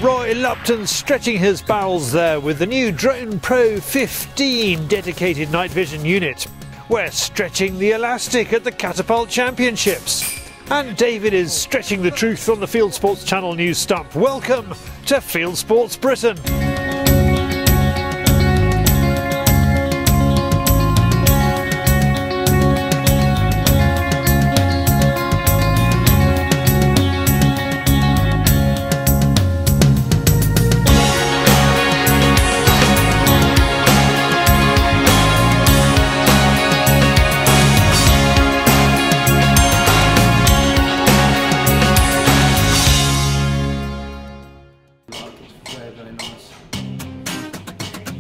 Roy Lupton stretching his barrels there with the new DronePro 15 dedicated night vision unit. We're stretching the elastic at the Catapult Championships. And David is stretching the truth on the Fieldsports channel news stump. Welcome to Fieldsports Britain.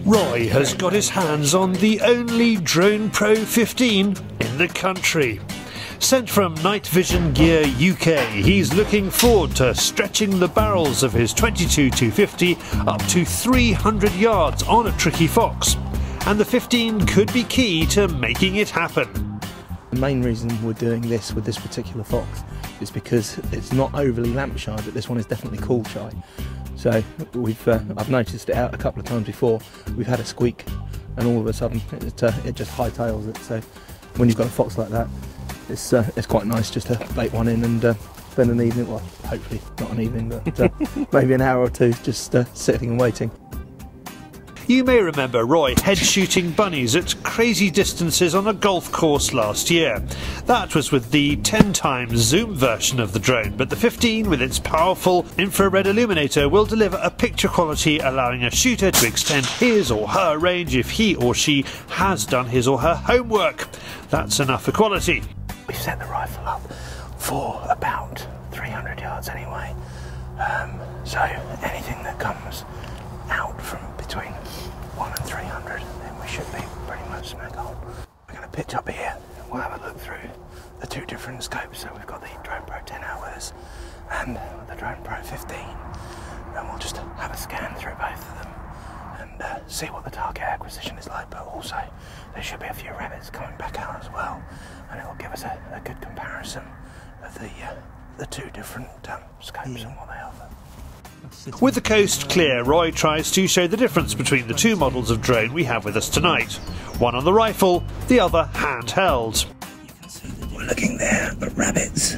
Roy has got his hands on the only DronePro 15 in the country. Sent from NightVisionGearUK, he's looking forward to stretching the barrels of his 22-250 up to 300 yards on a tricky fox. And the 15 could be key to making it happen. The main reason we're doing this with this particular fox is because it's not overly lamp shy, but this one is definitely call shy. So I've noticed it out a couple of times before. We've had a squeak and all of a sudden it just hightails it. So when you've got a fox like that, it's quite nice just to bait one in and spend an evening, well hopefully not an evening, but maybe an hour or two just sitting and waiting. You may remember Roy head shooting bunnies at crazy distances on a golf course last year. That was with the 10 times zoom version of the drone, but the 15 with its powerful infrared illuminator will deliver a picture quality allowing a shooter to extend his or her range if he or she has done his or her homework. That's enough for quality. We've set the rifle up for about 300 yards anyway, so anything that comes out from between 1 and 300, then we should be pretty much smack on. We're going to pitch up here and we'll have a look through the two different scopes. So we've got the DronePro 10 hours and the DronePro 15, and we'll just have a scan through both of them and see what the target acquisition is like, but also there should be a few rabbits coming back out as well, and it will give us a good comparison of the two different scopes and what they offer. With the coast clear, Roy tries to show the difference between the two models of drone we have with us tonight. One on the rifle, the other handheld. You can see that we're looking there at rabbits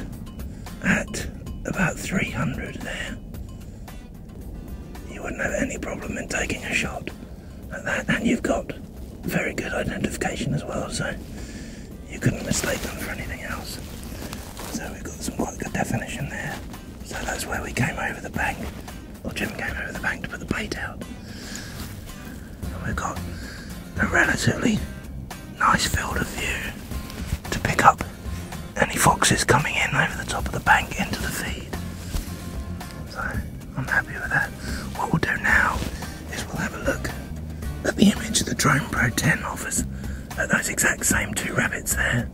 at about 300 there. You wouldn't have any problem in taking a shot at that, and you've got very good identification as well, so you couldn't mistake them for anything else. So we've got some quite good definition there. So that's where we came over the bank, or Jim came over the bank to put the bait out. And we've got a relatively nice field of view to pick up any foxes coming in over the top of the bank into the feed. So I'm happy with that. What we'll do now is we'll have a look at the image the DronePro 10 offers at those exact same two rabbits there,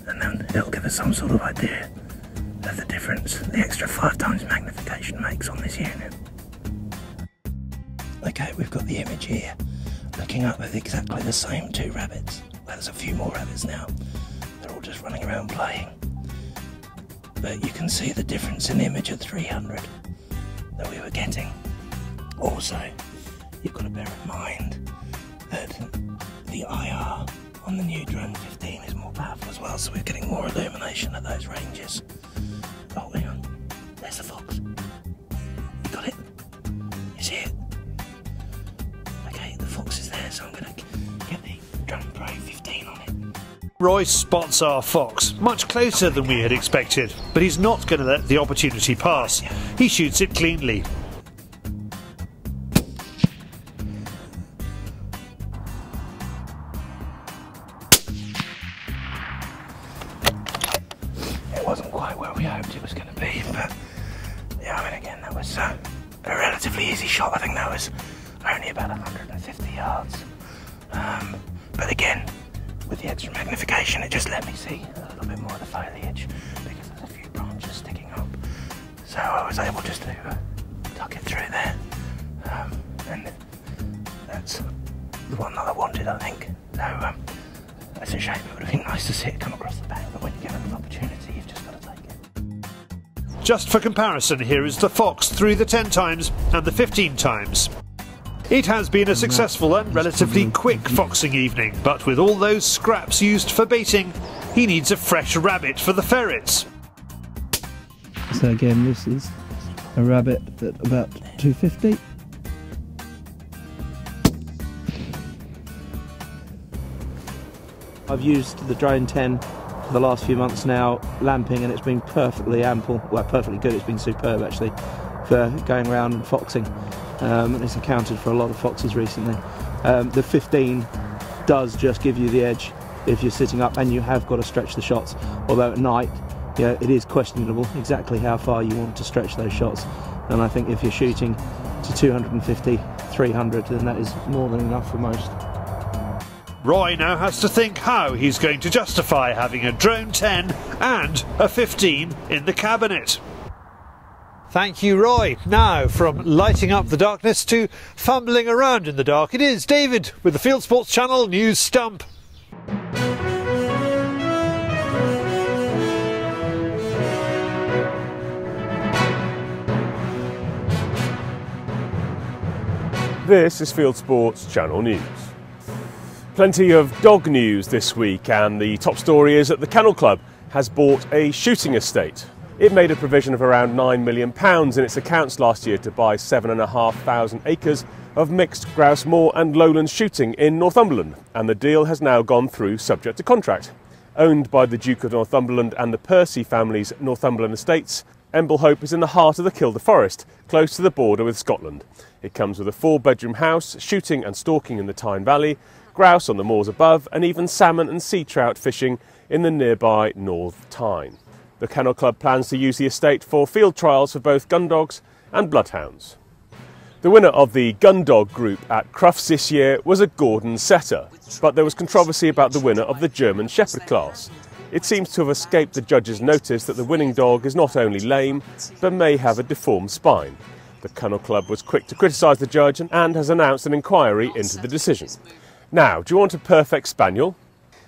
and then it'll give us some sort of idea of the difference the extra 5 times magnification makes on this unit. Okay, we've got the image here looking up at exactly the same two rabbits. There's a few more rabbits now, they're all just running around playing, but you can see the difference in image at 300 that we were getting. Also, you've got to bear in mind that the IR on the new Drone 15 is more powerful as well, so we're getting more illumination at those ranges. Oh, hang on. There's the fox. You got it? You see it? Okay, the fox is there, so I'm going to get the DronePro 15 on it. Roy spots our fox, much closer than we had expected, but he's not going to let the opportunity pass. He shoots it cleanly. Wasn't quite where we hoped it was going to be, but yeah, I mean, again, that was a relatively easy shot. I think that was only about 150 yards, but again, with the extra magnification, it just let me see a little bit more of the foliage because there's a few branches sticking up, so I was able just to tuck it through there, and that's the one that I wanted, I think. So it's a shame. It would have been nice to see it come across the bank, but when you get an opportunity, you've just got to take it. Just for comparison, here is the fox through the 10 times and the 15 times. It has been a successful and relatively quick foxing evening, but with all those scraps used for baiting, he needs a fresh rabbit for the ferrets. So again, this is a rabbit at about 250. I've used the Drone 10 for the last few months now, lamping, and it's been perfectly ample, well, perfectly good. It's been superb actually for going around and foxing, and it's accounted for a lot of foxes recently. The 15 does just give you the edge if you're sitting up, and you have got to stretch the shots, although at night, yeah, it is questionable exactly how far you want to stretch those shots, and I think if you're shooting to 250, 300, then that is more than enough for most. Roy now has to think how he's going to justify having a Drone 10 and a 15 in the cabinet. Thank you, Roy. Now, from lighting up the darkness to fumbling around in the dark, it is David with the Fieldsports channel News Stump. This is Fieldsports Channel News. Plenty of dog news this week, and the top story is that the Kennel Club has bought a shooting estate. It made a provision of around £9 million in its accounts last year to buy 7,500 acres of mixed grouse moor and lowland shooting in Northumberland, and the deal has now gone through subject to contract. Owned by the Duke of Northumberland and the Percy family's Northumberland estates, Emblehope is in the heart of the Kielder Forest, close to the border with Scotland. It comes with a 4-bedroom house, shooting and stalking in the Tyne Valley, grouse on the moors above, and even salmon and sea trout fishing in the nearby North Tyne. The Kennel Club plans to use the estate for field trials for both gun dogs and bloodhounds. The winner of the gun dog group at Crufts this year was a Gordon setter, but there was controversy about the winner of the German Shepherd class. It seems to have escaped the judge's notice that the winning dog is not only lame, but may have a deformed spine. The Kennel Club was quick to criticise the judge and has announced an inquiry into the decision. Now, do you want a perfect spaniel?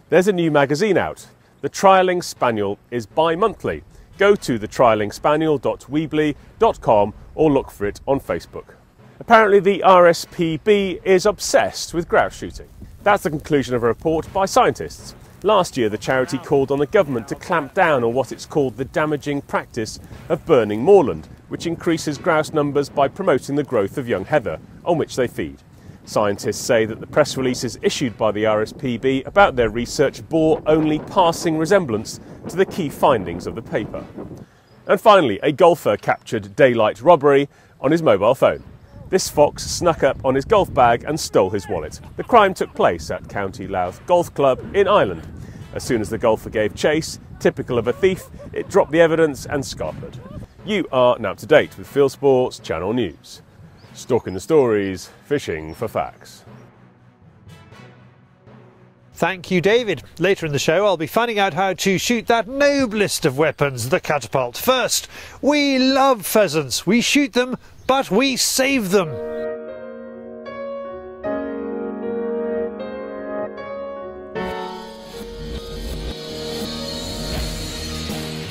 There's a new magazine out. The Trialling Spaniel is bi-monthly. Go to thetriallingspaniel.weebly.com or look for it on Facebook. Apparently the RSPB is obsessed with grouse shooting. That's the conclusion of a report by scientists. Last year, the charity called on the government to clamp down on what it's called the damaging practice of burning moorland, which increases grouse numbers by promoting the growth of young heather, on which they feed. Scientists say that the press releases issued by the RSPB about their research bore only passing resemblance to the key findings of the paper. And finally, a golfer captured daylight robbery on his mobile phone. This fox snuck up on his golf bag and stole his wallet. The crime took place at County Louth Golf Club in Ireland. As soon as the golfer gave chase, typical of a thief, it dropped the evidence and scarpered. You are now up to date with Fieldsports Channel News. Stalking the stories, fishing for facts. Thank you, David. Later in the show, I'll be finding out how to shoot that noblest of weapons, the catapult. First, we love pheasants. We shoot them, but we save them.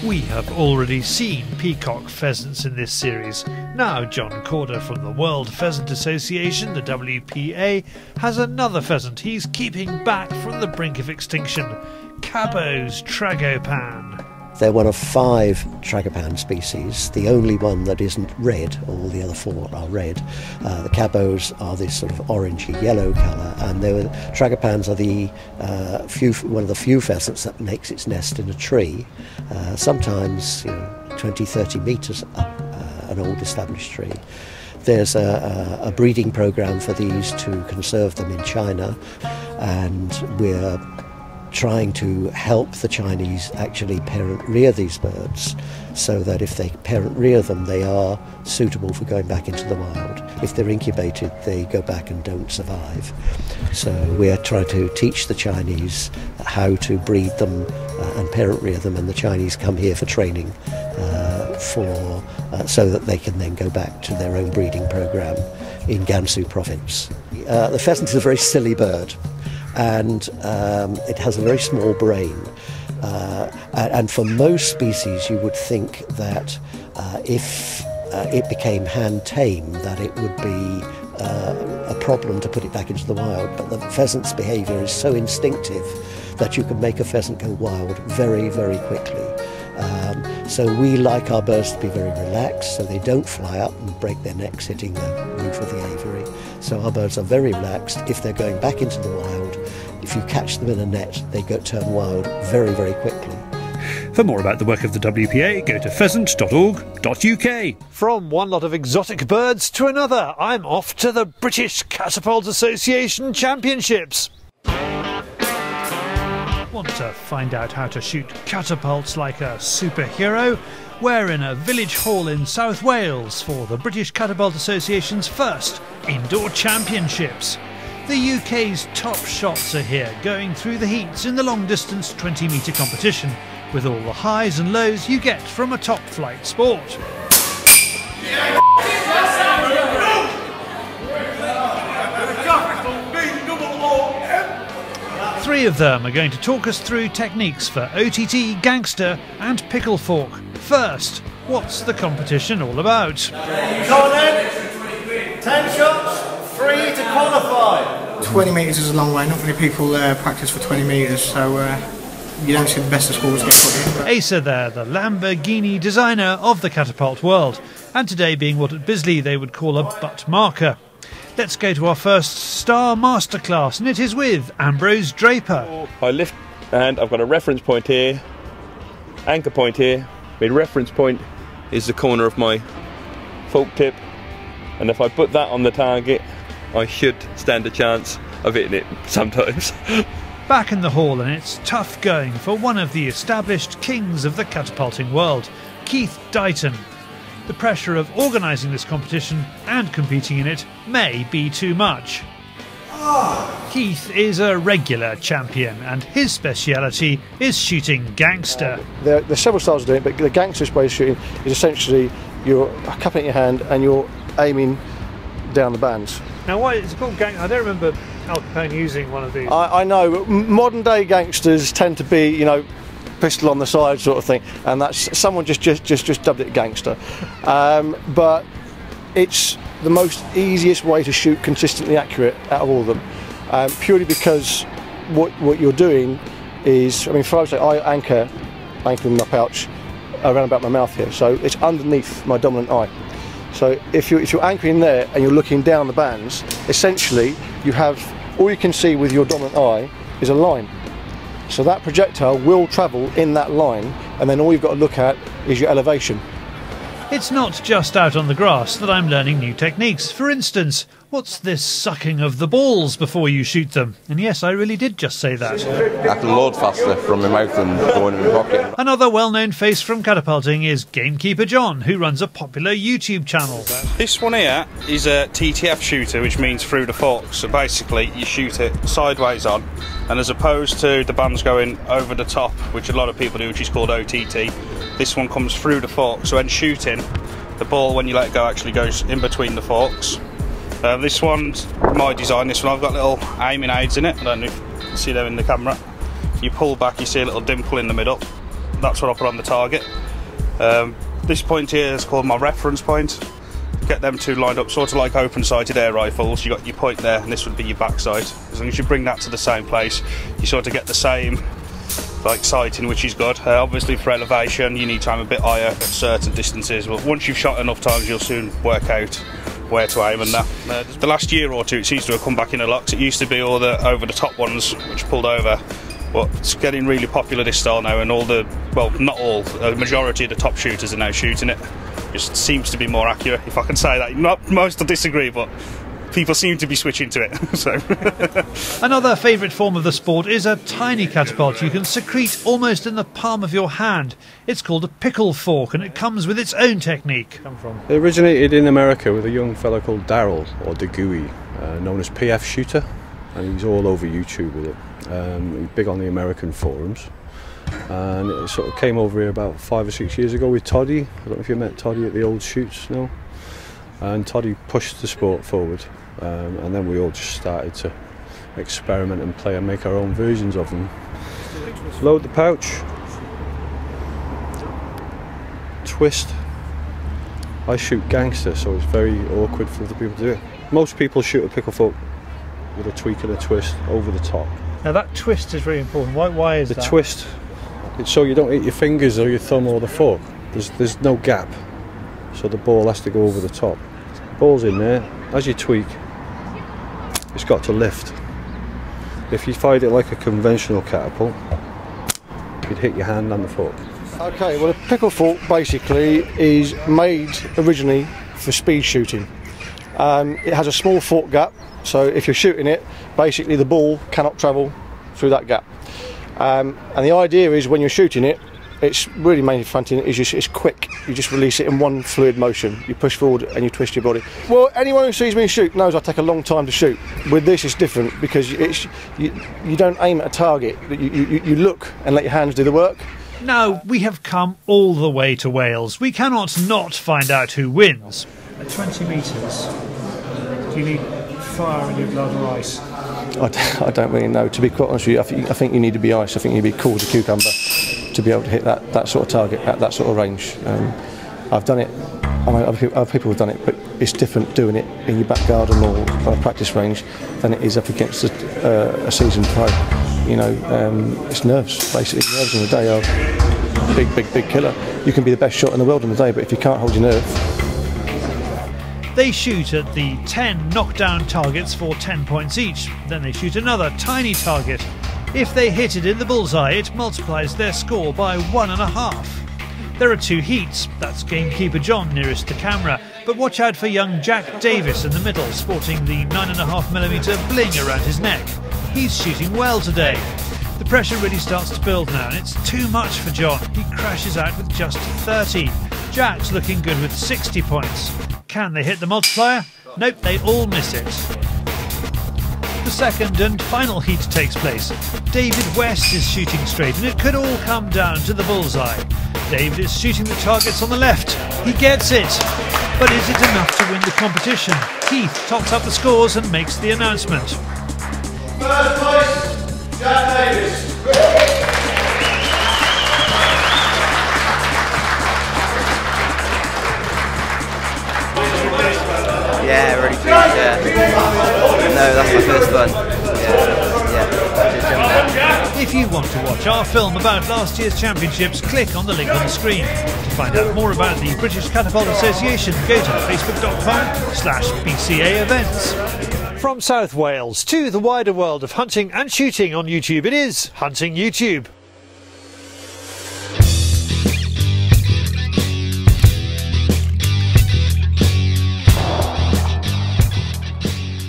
We have already seen peacock pheasants in this series. Now John Corder from the World Pheasant Association, the WPA, has another pheasant he's keeping back from the brink of extinction, Cabot's tragopan. They're one of 5 tragopan species, the only one that isn't red. All the other 4 are red. The Cabots are this sort of orangey yellow colour, and tragopans are one of the few pheasants that makes its nest in a tree, sometimes 20-30 metres up an old established tree. There's a breeding programme for these to conserve them in China, and we're trying to help the Chinese actually parent rear these birds so that if they parent rear them, they are suitable for going back into the wild. If they're incubated, they go back and don't survive. So we're trying to teach the Chinese how to breed them and parent rear them, and the Chinese come here for training so that they can then go back to their own breeding program in Gansu province. The pheasant is a very silly bird, and it has a very small brain, And for most species, you would think that if it became hand tame, that it would be a problem to put it back into the wild. But the pheasant's behaviour is so instinctive that you can make a pheasant go wild very, very quickly. So we like our birds to be very relaxed, so they don't fly up and break their necks hitting the roof of the aviary. So our birds are very relaxed. If they're going back into the wild, if you catch them in a net, they turn wild very, very quickly. For more about the work of the WPA, go to pheasant.org.uk. From one lot of exotic birds to another, I'm off to the British Catapult Association Championships. Want to find out how to shoot catapults like a superhero? We're in a village hall in South Wales for the British Catapult Association's first indoor championships. The UK's top shots are here, going through the heats in the long-distance 20-metre competition, with all the highs and lows you get from a top-flight sport. Three of them are going to talk us through techniques for OTT, gangster and pickle fork. First, what's the competition all about? 10 shots, 3 to qualify. 20 metres is a long way, not many people practice for 20 metres, so you don't see the best of scores get put in. Asa there, the Lamborghini designer of the catapult world, and today being what at Bisley they would call a butt marker. Let's go to our first star masterclass, and it is with Ambrose Draper. I lift and I've got a reference point here, anchor point here. My reference point is the corner of my fork tip, and if I put that on the target, I should stand a chance of hitting it sometimes. Back in the hall, and it's tough going for one of the established kings of the catapulting world, Keith Dighton. The pressure of organising this competition and competing in it may be too much. Keith is a regular champion, and his speciality is shooting gangster. There's several styles of doing it, but the gangster way of shooting is essentially you're cupping it in your hand and you're aiming down the bands. Now, why it's called gangster? I don't remember Al Capone using one of these. I know, but modern day gangsters tend to be, you know, pistol on the side sort of thing, and that's someone just dubbed it gangster. But it's the most easiest way to shoot consistently accurate out of all of them, purely because what you're doing is, I mean, for example, I anchor in my pouch around about my mouth here, so it's underneath my dominant eye. So if you're anchoring there and you're looking down the bands, essentially you have, all you can see with your dominant eye is a line. So that projectile will travel in that line, and then all you've got to look at is your elevation. It's not just out on the grass that I'm learning new techniques. For instance, what's this sucking of the balls before you shoot them? And yes, I really did just say that. I can load faster from my mouth and going in my pocket. Another well-known face from catapulting is Gamekeeper John, who runs a popular YouTube channel. This one here is a TTF shooter, which means through the forks. So basically you shoot it sideways on, and as opposed to the bands going over the top, which a lot of people do, which is called OTT, this one comes through the forks. So when shooting, the ball, when you let it go, actually goes in between the forks. This one's my design. This one, I've got little aiming aids in it. I don't know if you can see them in the camera. You pull back, you see a little dimple in the middle. That's what I put on the target. This point here is called my reference point. Get them two lined up, sort of like open-sighted air rifles. You got your point there, and this would be your backside. As long as you bring that to the same place, you sort of get the same like sighting, which is good. Obviously for elevation you need to aim a bit higher at certain distances, but once you've shot enough times you'll soon work out where to aim. And that the last year or two it seems to have come back in a lot. It used to be all the over the top ones which pulled over, but it's getting really popular, this style now, and all the, well, not all, a majority of the top shooters are now shooting it. Just seems to be more accurate, if I can say that. Not most will disagree, but people seem to be switching to it. So another favourite form of the sport is a tiny catapult you can secrete almost in the palm of your hand. It's called a pickle fork, and it comes with its own technique. It originated in America with a young fellow called Daryl, or DeGooey, known as PF Shooter, and he's all over YouTube with it. He's big on the American forums, and it sort of came over here about 5 or 6 years ago with Toddy. I don't know if you met Toddy at the old shoots, no? And Toddy pushed the sport forward, and then we all just started to experiment and play and make our own versions of them. Load the pouch, twist. I shoot gangster, so it's very awkward for other people to do it. Most people shoot a pickle fork with a tweak and a twist over the top. Now that twist is very important. Why is that? The twist, it's so you don't hit your fingers or your thumb or the fork. There's no gap, so the ball has to go over the top. The ball's in there. As you tweak, it's got to lift. If you fired it like a conventional catapult, you'd hit your hand and the fork. Okay, well, a pickle fork basically is made originally for speed shooting. It has a small fork gap, so if you're shooting it, basically the ball cannot travel through that gap. And the idea is when you're shooting it, it's really mainly fronting, it's quick. You just release it in one fluid motion. You push forward and you twist your body. Well, anyone who sees me shoot knows I take a long time to shoot. With this it's different because you don't aim at a target. You look and let your hands do the work. Now, we have come all the way to Wales. We cannot not find out who wins. At 20 metres, do you need fire in your blood or ice? I don't really know. To be quite honest with you, I think you need to be ice. I think you need to be cool as a cucumber to be able to hit that sort of target at that sort of range. I've done it. I know other people have done it, but it's different doing it in your back garden or on a practice range than it is up against a seasoned pro. You know, it's nerves, basically. Nerves in the day are big killer. You can be the best shot in the world in the day, but if you can't hold your nerve. They shoot at the 10 knockdown targets for 10 points each. Then they shoot another tiny target. If they hit it in the bullseye, it multiplies their score by 1.5. There are 2 heats. That's gamekeeper John nearest the camera. But watch out for young Jack Davis in the middle, sporting the 9.5mm bling around his neck. He's shooting well today. The pressure really starts to build now, and it's too much for John. He crashes out with just 30. Jack's looking good with 60 points. Can they hit the multiplier? Nope, they all miss it. The second and final heat takes place. David West is shooting straight, and it could all come down to the bullseye. David is shooting the targets on the left. He gets it. But is it enough to win the competition? Keith tops up the scores and makes the announcement. First place, Jack Davis. Yeah, really pleased, yeah. No, that's my first one. Yeah. If you want to watch our film about last year's championships, click on the link on the screen. To find out more about the British Catapult Association, go to facebook.com/BCA events. From South Wales to the wider world of hunting and shooting on YouTube, it is Hunting YouTube.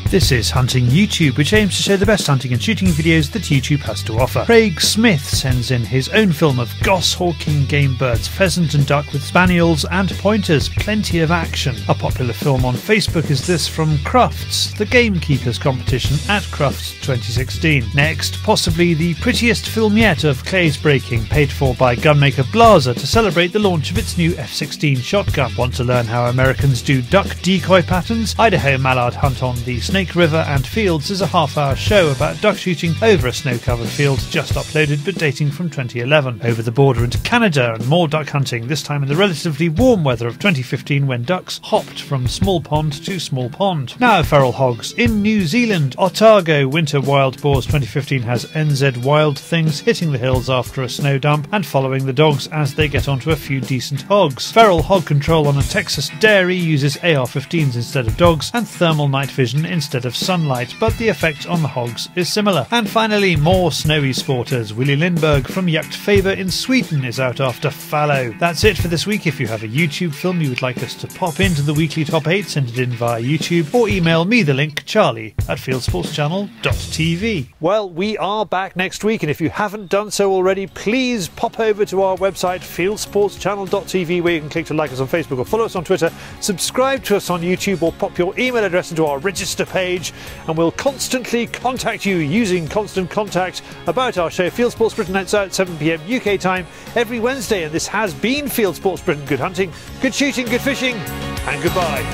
This is Hunting YouTube, which aims to show the best hunting and shooting videos that YouTube has to offer. Craig Smith sends in his own film of goshawking game birds, pheasant and duck with spaniels and pointers, plenty of action. A popular film on Facebook is this from Crufts, the Gamekeepers competition at Crufts 2016. Next, possibly the prettiest film yet of clays breaking, paid for by gunmaker Blaser to celebrate the launch of its new F-16 shotgun. Want to learn how Americans do duck decoy patterns? Idaho mallard hunt on the Snake River and Fields is a half-hour show about duck shooting over a snow-covered field, just uploaded but dating from 2011. Over the border into Canada and more duck hunting, this time in the relatively warm weather of 2015 when ducks hopped from small pond to small pond. Now feral hogs in New Zealand. Otago Winter Wild Boars 2015 has NZ Wild Things hitting the hills after a snow dump and following the dogs as they get onto a few decent hogs. Feral hog control on a Texas dairy uses AR-15s instead of dogs and thermal night vision instead of sunlight, but the effect on the hogs is similar. And finally, more snowy sporters. Willy Lindberg from Jaktfaber in Sweden is out after fallow. That's it for this week. If you have a YouTube film you would like us to pop into the weekly top 8, send it in via YouTube or email me the link, charlie@fieldsportschannel.tv. Well, we are back next week, and if you haven't done so already, please pop over to our website, fieldsportschannel.tv, where you can click to like us on Facebook or follow us on Twitter, subscribe to us on YouTube, or pop your email address into our register page, and we'll constantly contact you using Constant Contact about our show. Fieldsports Britain nights out at 7 PM UK time every Wednesday, and this has been Fieldsports Britain. Good hunting, good shooting, good fishing, and goodbye.